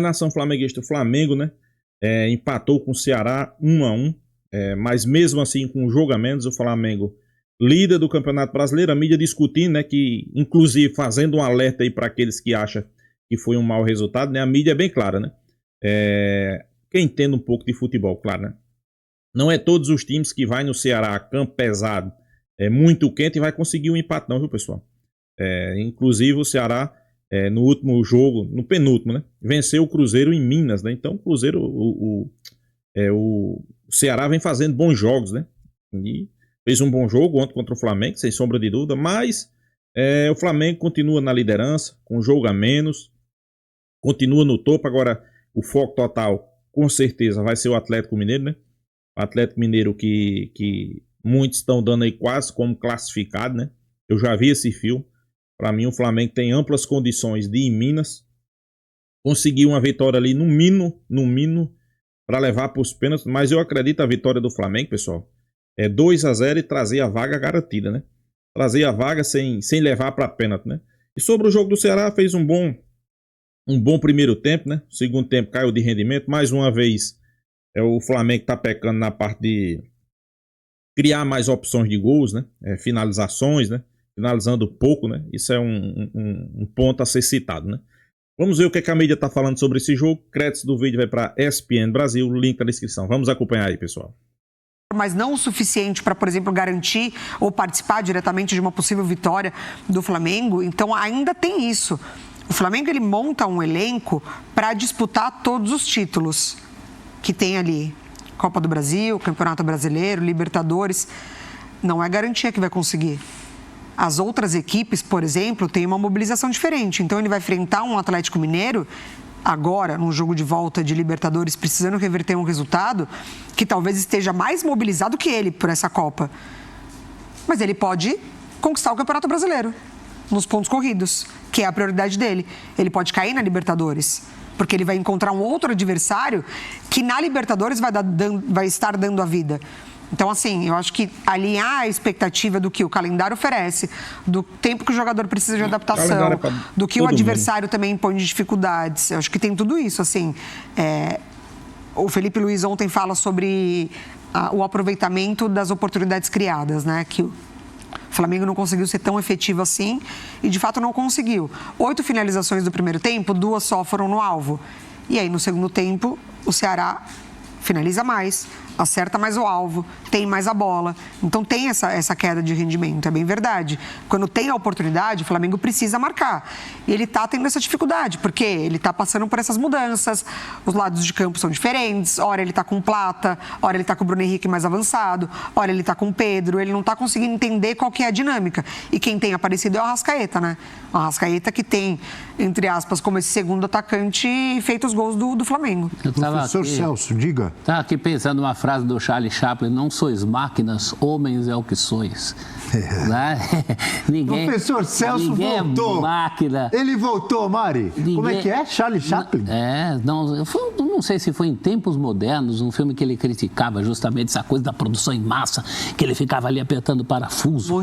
Nação flamenguista, o Flamengo, né? Empatou com o Ceará 1-1. Mas mesmo assim, com um jogo a menos, o Flamengo, líder do Campeonato Brasileiro, a mídia discutindo, né? Que, inclusive, fazendo um alerta aí para aqueles que acham que foi um mau resultado, né? A mídia é bem clara, né? Quem entende um pouco de futebol, claro, né? Não é todos os times que vai no Ceará, campo pesado, muito quente, e vai conseguir um empate não, viu, pessoal? Inclusive o Ceará, no último jogo, no penúltimo, né? Venceu o Cruzeiro em Minas, né? Então o Cruzeiro, o Ceará vem fazendo bons jogos, né? E fez um bom jogo ontem contra o Flamengo, sem sombra de dúvida, mas o Flamengo continua na liderança, com um jogo a menos, continua no topo. Agora o foco total, com certeza, vai ser o Atlético Mineiro, né? O Atlético Mineiro que muitos estão dando aí quase como classificado, né? Eu já vi esse fio. Para mim, o Flamengo tem amplas condições de ir em Minas conseguir uma vitória ali no mínimo, para levar para os pênaltis. Mas eu acredito a vitória do Flamengo, pessoal. 2-0 e trazer a vaga garantida, né? Trazer a vaga sem levar para pênalti, né? E sobre o jogo do Ceará, fez um bom primeiro tempo, né? O segundo tempo caiu de rendimento. Mais uma vez, o Flamengo está pecando na parte de criar mais opções de gols, né? Finalizações, né? Finalizando pouco, né? Isso é um ponto a ser citado, né? Vamos ver o que a mídia está falando sobre esse jogo. Créditos do vídeo vai para ESPN Brasil, link na descrição. Vamos acompanhar aí, pessoal. Mas não o suficiente para, por exemplo, garantir ou participar diretamente de uma possível vitória do Flamengo. Então ainda tem isso. O Flamengo ele monta um elenco para disputar todos os títulos que tem ali. Copa do Brasil, Campeonato Brasileiro, Libertadores. Não é garantia que vai conseguir. As outras equipes, por exemplo, têm uma mobilização diferente. Então ele vai enfrentar um Atlético Mineiro agora, num jogo de volta de Libertadores, precisando reverter um resultado que talvez esteja mais mobilizado que ele por essa Copa. Mas ele pode conquistar o Campeonato Brasileiro nos pontos corridos, que é a prioridade dele. Ele pode cair na Libertadores, porque ele vai encontrar um outro adversário que na Libertadores vai estar dando a vida. Então, assim, eu acho que alinhar a expectativa do que o calendário oferece, do tempo que o jogador precisa de adaptação, do que o adversário também impõe de dificuldades, eu acho que tem tudo isso, assim. O Felipe Luiz ontem fala sobre o aproveitamento das oportunidades criadas, né? Que o Flamengo não conseguiu ser tão efetivo assim e, de fato, não conseguiu. 8 finalizações do primeiro tempo, 2 só foram no alvo. E aí, no segundo tempo, o Ceará finaliza mais, acerta mais o alvo, tem mais a bola. Então tem essa queda de rendimento, é bem verdade. Quando tem a oportunidade, o Flamengo precisa marcar. E ele está tendo essa dificuldade, porque ele está passando por essas mudanças, os lados de campo são diferentes, ora ele está com o Plata, ora ele está com o Bruno Henrique mais avançado, ora ele está com o Pedro, ele não está conseguindo entender qual que é a dinâmica. E quem tem aparecido é o Arrascaeta, né? O Arrascaeta que tem, entre aspas, como esse segundo atacante, feito os gols do Flamengo. Professor Celso, diga. Estava aqui pensando numa frase do Charlie Chaplin: não sois máquinas, homens é o que sois. Ninguém, professor Celso voltou. É máquina. Ele voltou, Mari. Como é que é? Charlie Chaplin? Não sei se foi em Tempos Modernos, um filme que ele criticava justamente essa coisa da produção em massa, que ele ficava ali apertando parafuso.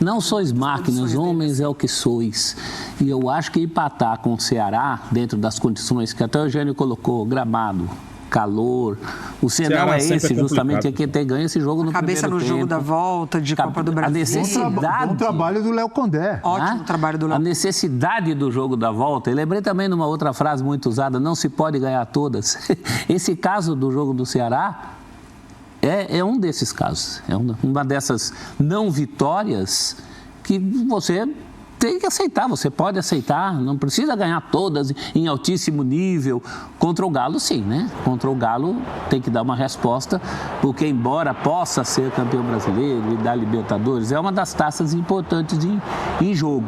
Não sois máquinas, homens é o que sois. E eu acho que empatar com o Ceará, dentro das condições que até o Eugênio colocou, gramado, calor, o cenário é esse, justamente é que ter ganho esse jogo no primeiro tempo. Cabeça no jogo da volta de Copa do Brasil. A necessidade... Bom trabalho do Léo Condé. Ótimo trabalho do Léo. A necessidade do jogo da volta. Eu lembrei também de uma outra frase muito usada: não se pode ganhar todas. Esse caso do jogo do Ceará é um desses casos. É uma dessas não vitórias que você tem que aceitar, você pode aceitar, não precisa ganhar todas em altíssimo nível. Contra o Galo, sim, né? Contra o Galo tem que dar uma resposta, porque embora possa ser campeão brasileiro e da Libertadores, é uma das taças importantes em jogo.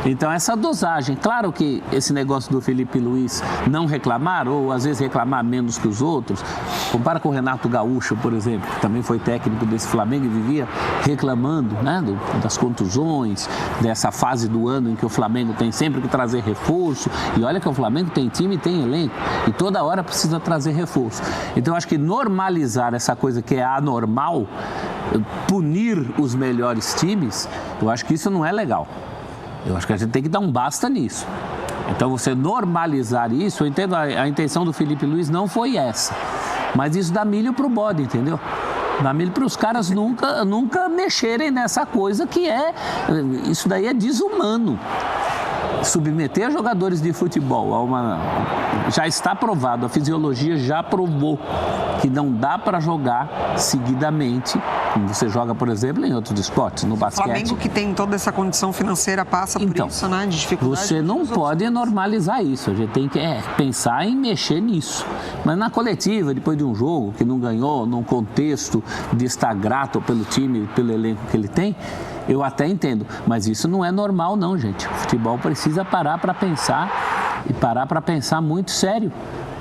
Então, essa dosagem, claro que esse negócio do Felipe Luiz não reclamar, ou às vezes reclamar menos que os outros, compara com o Renato Gaúcho, por exemplo, que também foi técnico desse Flamengo e vivia reclamando, né, das contusões, dessa fase do ano em que o Flamengo tem sempre que trazer reforço, e olha que o Flamengo tem time e tem elenco, e toda hora precisa trazer reforço. Então, eu acho que normalizar essa coisa que é anormal, punir os melhores times, eu acho que isso não é legal. Eu acho que a gente tem que dar um basta nisso. Então, você normalizar isso, eu entendo, a intenção do Felipe Luiz não foi essa. Mas isso dá milho pro bode, entendeu? Dá milho para os caras nunca mexerem nessa coisa que isso daí é desumano. Submeter jogadores de futebol a já está provado, a fisiologia já provou que não dá para jogar seguidamente, como você joga, por exemplo, em outros esportes, no basquete. O Flamengo, que tem toda essa condição financeira, passa por isso, né? De dificuldade. Você não pode normalizar isso, a gente tem que pensar em mexer nisso. Mas na coletiva, depois de um jogo que não ganhou, num contexto de estar grato pelo time, pelo elenco que ele tem, eu até entendo, mas isso não é normal não, gente. O futebol precisa parar para pensar e parar para pensar muito sério,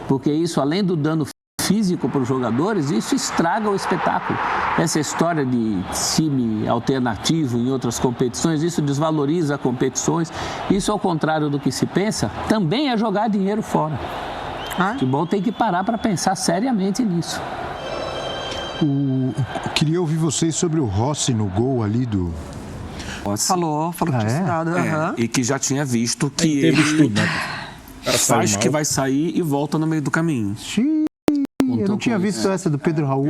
porque isso, além do dano físico para os jogadores, isso estraga o espetáculo. Essa história de time alternativo em outras competições, isso desvaloriza competições. Isso, ao contrário do que se pensa, também é jogar dinheiro fora. O futebol tem que parar para pensar seriamente nisso. Queria ouvir vocês sobre o Rossi no gol ali do... Falou que tinha estudado. E que já tinha visto que Teve ele estudo, né? faz que vai sair e volta no meio do caminho. Eu não tinha visto essa do Pedro Raul.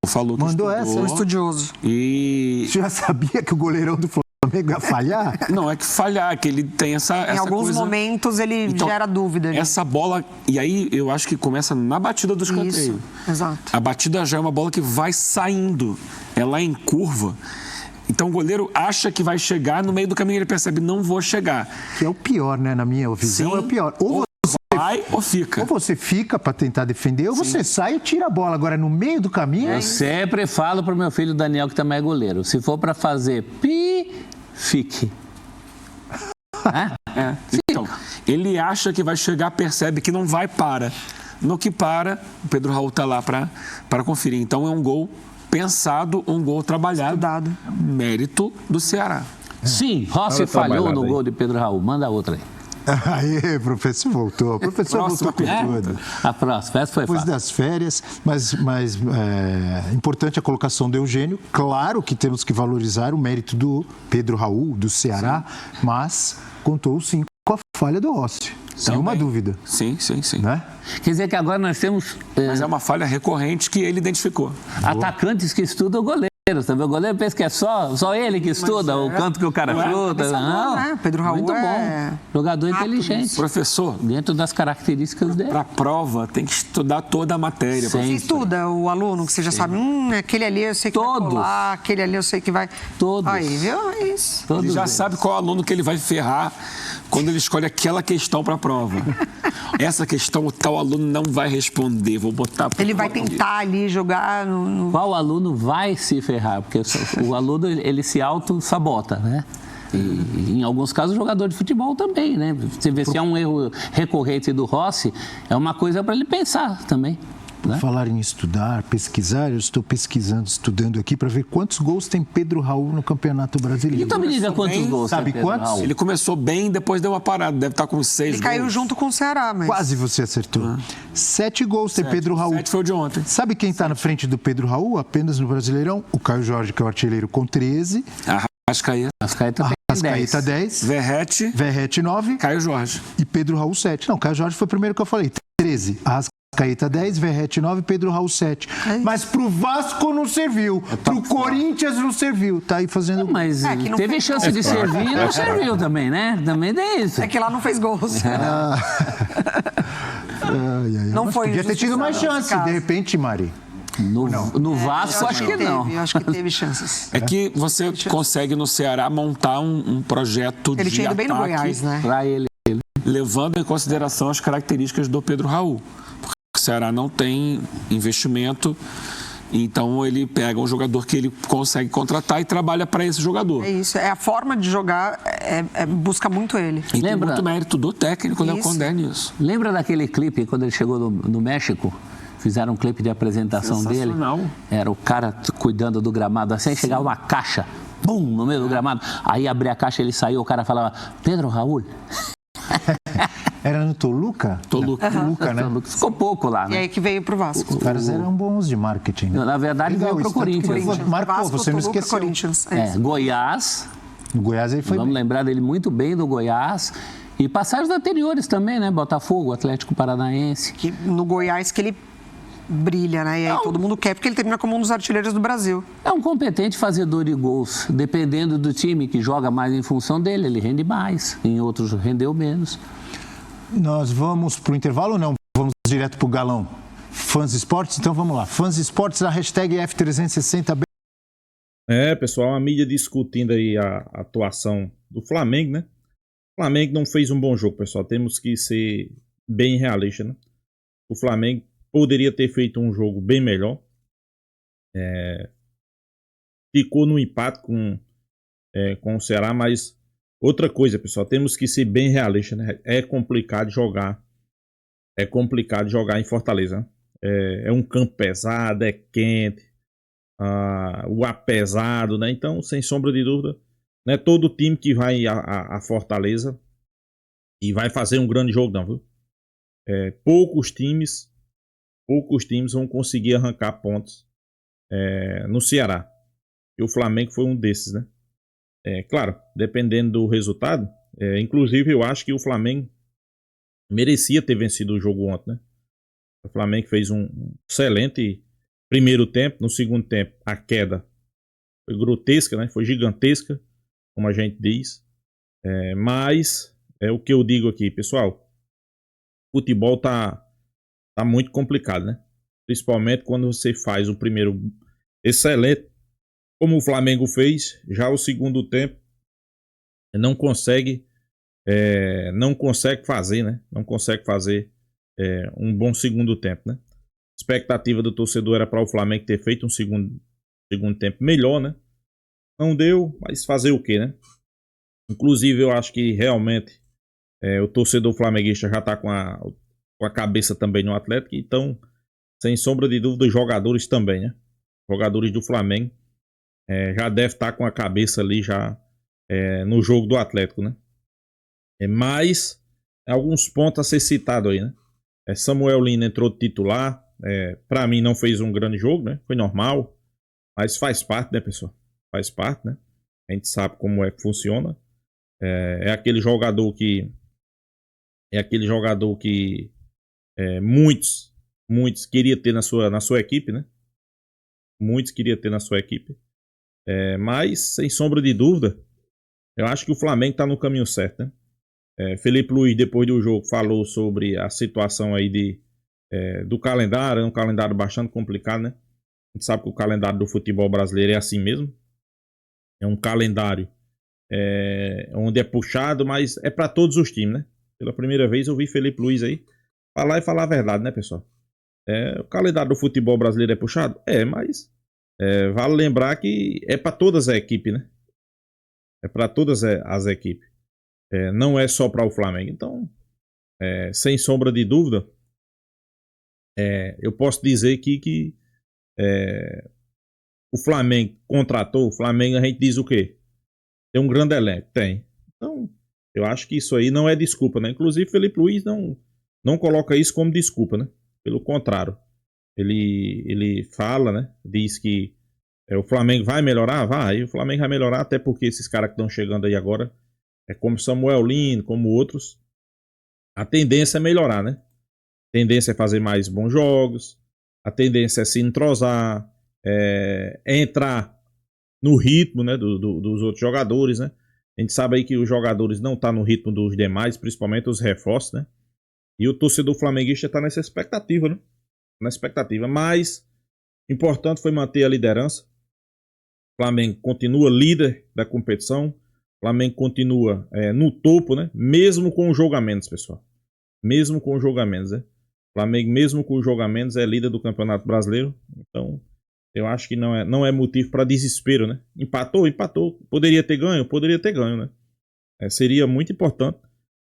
Falou que Mandou estudou, Um estudioso. E... Você já sabia que o goleirão do Flamengo ia falhar? Não, é que falhar, que ele tem essa Em alguns coisa... momentos ele Então, gera dúvida. Né? Essa bola... E aí eu acho que começa na batida do escanteio. Isso, exato. A batida já é uma bola que vai saindo. Ela é em curva. Então o goleiro acha que vai chegar, no meio do caminho ele percebe, não vou chegar. Que é o pior, né? Na minha visão, Sim. é o pior. Ou Vai ou fica. Ou você fica para tentar defender, ou você sai e tira a bola. Agora, no meio do caminho... Eu sempre falo pro meu filho Daniel, que também é goleiro, se for para fazer fique. Então, ele acha que vai chegar, percebe que não vai, para. No que para, o Pedro Raul está lá para conferir. Então, é um gol pensado, um gol trabalhado. Estudado. Mérito do Ceará. Sim, Rossi falhou no gol de Pedro Raul. Manda outra aí. Aí, professor voltou. O professor Próxima voltou com pergunta. tudo. A próxima, essa foi Depois fácil. das férias, mas importante a colocação do Eugênio. Claro que temos que valorizar o mérito do Pedro Raul, do Ceará, mas contou sim com a falha do Rossi. Sem uma dúvida. Sim. Né? Quer dizer que agora nós temos Mas é uma falha recorrente que ele identificou. atacantes que estudam o goleiro. Sabe? O goleiro pensa que é só ele que estuda o canto que o cara chuta. Não, né? Pedro Raul muito é bom. Jogador inteligente. Professor, Dentro das características dele. para a prova tem que estudar toda a matéria. Sim. Você estuda o aluno, que você já sabe, aquele ali eu sei que Todos. vai colar, aquele ali eu sei que vai... Todos. Aí, viu? É isso. Todos Ele já eles. sabe qual aluno que ele vai ferrar quando ele escolhe aquela questão para a prova. Essa questão o tal aluno não vai responder, vou botar... Ele vai tentar ali jogar no... Qual aluno vai se ferrar? Porque o aluno, ele se auto-sabota, né? E em alguns casos, o jogador de futebol também, né? Você vê se é um erro recorrente do Rossi, é uma coisa para ele pensar também. Né? Falar em estudar, pesquisar, eu estou estudando aqui para ver quantos gols tem Pedro Raul no Campeonato Brasileiro. Então me diga quantos bem, gols sabe tem Pedro quantos? Raul. Ele começou bem, depois deu uma parada, deve estar com 6 Ele gols. caiu junto com o Ceará, mas... Quase você acertou. 7 gols tem Pedro Raul. 7 foi o de ontem. Sabe quem está na frente do Pedro Raul, apenas no Brasileirão? O Caio Jorge, que é o artilheiro, com 13. Arrascaeta, Arrascaeta tem 10. Arrascaeta, 10. Verrete, Verrete, 9. Caio Jorge. E Pedro Raul, 7. Não, Caio Jorge foi o primeiro que eu falei. 13. Arrascaeta, 10. Verrete, 9. Pedro Raul, 7. Mas pro Vasco não serviu. Pro Corinthians não serviu. Tá aí fazendo... Mas que não teve fez chance de servir e não serviu também, né? Também tem isso. É que lá não fez gols. Não Mas foi podia ter tido mais injustiçado nesse chance, caso. de repente, Mari. No Vasco, acho que não. Eu acho que teve chances. É que você consegue no Ceará montar um projeto Ele de tinha ido bem no ataque, Goiás, né? Pra ele. levando em consideração as características do Pedro Raul. Porque o Ceará não tem investimento, então ele pega um jogador que ele consegue contratar e trabalha para esse jogador. É isso, é a forma de jogar, busca muito ele. E Lembra? tem muito mérito do técnico, Léo Isso. Condé, nisso. Lembra daquele clipe, quando ele chegou no México? Fizeram um clipe de apresentação dele. Sensacional. Era o cara cuidando do gramado assim, aí chegava uma caixa, bum, no meio do gramado. Aí abria a caixa, ele saiu, o cara falava, Pedro Raul. Era no Toluca? Toluca. Toluca, né? Ficou pouco lá, E né? aí que veio pro Vasco. Os caras eram bons de marketing. Né? Na verdade, Legal, veio pro isso, tanto que Corinthians. ele marcou, Vasco, você não Toluca, esqueceu. Corinthians. É, Goiás, No Goiás ele foi vamos bem. lembrar dele muito bem do Goiás. E passagens anteriores também, né? Botafogo, Atlético Paranaense. Que no Goiás que ele brilha, né? E aí todo mundo quer, porque ele termina como um dos artilheiros do Brasil. É um competente fazedor de gols. Dependendo do time que joga mais em função dele, ele rende mais. Em outros, rendeu menos. Nós vamos para o intervalo ou não? Vamos direto para o galão? Fãs Esportes? Então vamos lá. Fãs Esportes na hashtag F360. Pessoal, a mídia discutindo aí a atuação do Flamengo, né? O Flamengo não fez um bom jogo, pessoal. Temos que ser bem realistas, né? O Flamengo poderia ter feito um jogo bem melhor. Ficou no empate com o Ceará, mas outra coisa, pessoal, temos que ser bem realistas, né? É complicado jogar em Fortaleza, né? É um campo pesado, é quente, o ar pesado, né? Então, sem sombra de dúvida, não é todo time que vai a Fortaleza e vai fazer um grande jogo, não, viu? Poucos times vão conseguir arrancar pontos no Ceará. E o Flamengo foi um desses, né? Claro, dependendo do resultado, inclusive eu acho que o Flamengo merecia ter vencido o jogo ontem, né? O Flamengo fez um excelente primeiro tempo. No segundo tempo, a queda foi grotesca, né? Foi gigantesca, como a gente diz. Mas é o que eu digo aqui, pessoal. Futebol tá muito complicado, né? Principalmente quando você faz o primeiro excelente, como o Flamengo fez. Já o segundo tempo não consegue fazer, né? Não consegue fazer um bom segundo tempo, né? A expectativa do torcedor era para o Flamengo ter feito um segundo tempo melhor, né? Não deu, mas fazer o quê, né? Inclusive, eu acho que realmente o torcedor flamenguista já está com a cabeça também no Atlético. Então, sem sombra de dúvida, os jogadores também, né? Jogadores do Flamengo já devem estar com a cabeça ali já no jogo do Atlético, né? Mas alguns pontos a ser citado aí, né? Samuel Lino entrou de titular. Para mim não fez um grande jogo, né? Foi normal, mas faz parte, né, pessoal? Faz parte, né? A gente sabe como é que funciona. É aquele jogador que muitos queriam ter na sua equipe, né? Muitos queriam ter na sua equipe. Mas, sem sombra de dúvida, eu acho que o Flamengo está no caminho certo, né? Felipe Luiz, depois do jogo, falou sobre a situação aí do calendário. É um calendário bastante complicado, né? A gente sabe que o calendário do futebol brasileiro é assim mesmo. É um calendário onde é puxado, mas é para todos os times, né? Pela primeira vez eu vi Felipe Luiz aí falar a verdade, né, pessoal? O calendário do futebol brasileiro é puxado? Mas vale lembrar que é para todas as equipes, né? É para todas as equipes. Não é só para o Flamengo. Então, sem sombra de dúvida, eu posso dizer que o Flamengo contratou. O Flamengo, a gente diz o quê? Tem um grande elenco. Tem. Então, eu acho que isso aí não é desculpa, né? Inclusive, Felipe Luiz não coloca isso como desculpa, né? Pelo contrário. Ele fala, né? Diz que o Flamengo vai melhorar? Vai. O Flamengo vai melhorar, até porque esses caras que estão chegando aí agora, como Samuel Lino, como outros, a tendência é melhorar, né? A tendência é fazer mais bons jogos, a tendência é se entrosar, entrar no ritmo, né, dos outros jogadores, né? A gente sabe aí que os jogadores não estão no ritmo dos demais, principalmente os reforços, né? E o torcedor flamenguista está nessa expectativa, né? Na expectativa, mas importante foi manter a liderança. O Flamengo continua líder da competição. O Flamengo continua no topo, né? Mesmo com os jogamentos, pessoal. Mesmo com os jogamentos, né? O Flamengo, mesmo com os jogamentos, é líder do Campeonato Brasileiro. Então, eu acho que não é motivo para desespero, né? Empatou. Poderia ter ganho, né? Seria muito importante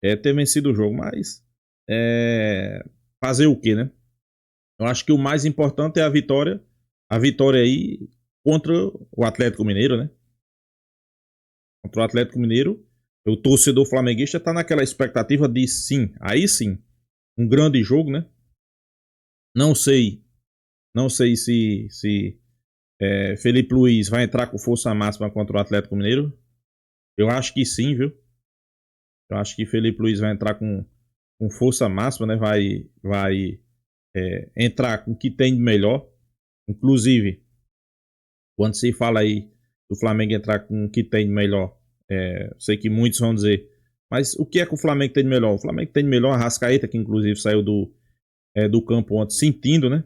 ter vencido o jogo, mas fazer o quê, né? Eu acho que o mais importante é a vitória. A vitória aí contra o Atlético Mineiro, né? Contra o Atlético Mineiro. O torcedor flamenguista está naquela expectativa de sim, aí sim, um grande jogo, né? Não sei se Felipe Luiz vai entrar com força máxima contra o Atlético Mineiro. Eu acho que sim, viu? Eu acho que Felipe Luiz vai entrar com força máxima, né? Vai entrar com o que tem de melhor. Inclusive, quando se fala aí do Flamengo entrar com o que tem de melhor, sei que muitos vão dizer, mas o que é que o Flamengo tem de melhor? O Flamengo tem de melhor a Arrascaeta, que inclusive saiu do campo ontem sentindo, né?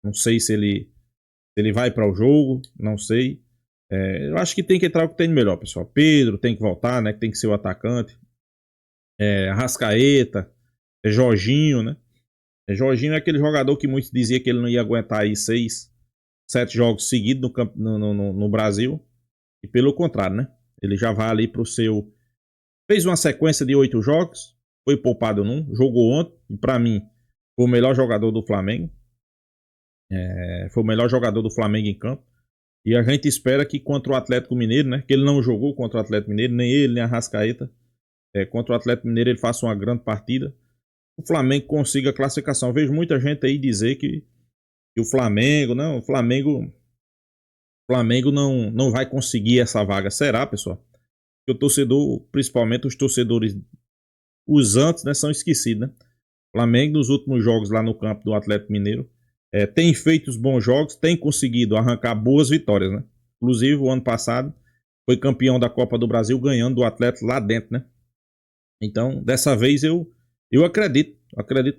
Não sei se ele vai para o jogo, não sei. Eu acho que tem que entrar o que tem de melhor, pessoal. Pedro tem que voltar, né? Que tem que ser o atacante. Arrascaeta, Jorginho, né? Jorginho é aquele jogador que muitos diziam que ele não ia aguentar aí 6, 7 jogos seguidos no Brasil. E pelo contrário, né? Ele já vai ali pro seu... Fez uma sequência de 8 jogos, foi poupado num, jogou ontem, e pra mim foi o melhor jogador do Flamengo. Foi o melhor jogador do Flamengo em campo. E a gente espera que contra o Atlético Mineiro, né? Que ele não jogou contra o Atlético Mineiro, nem ele, nem a Arrascaeta. Contra o Atlético Mineiro ele faça uma grande partida. O Flamengo consiga a classificação. Eu vejo muita gente aí dizer que o Flamengo, não, o Flamengo não vai conseguir essa vaga. Será, pessoal? Porque o torcedor, principalmente os torcedores, os antes, né, são esquecidos, né? O Flamengo nos últimos jogos lá no campo do Atlético Mineiro tem feito os bons jogos, tem conseguido arrancar boas vitórias, né? Inclusive o ano passado foi campeão da Copa do Brasil ganhando do Atlético lá dentro, né? Então, dessa vez eu acredito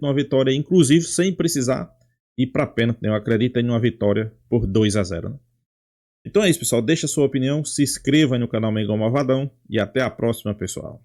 numa vitória, inclusive sem precisar ir para pênalti, né? Eu acredito em uma vitória por 2-0, né? Então é isso, pessoal. Deixa a sua opinião, se inscreva no canal Mengão Malvadão e até a próxima, pessoal.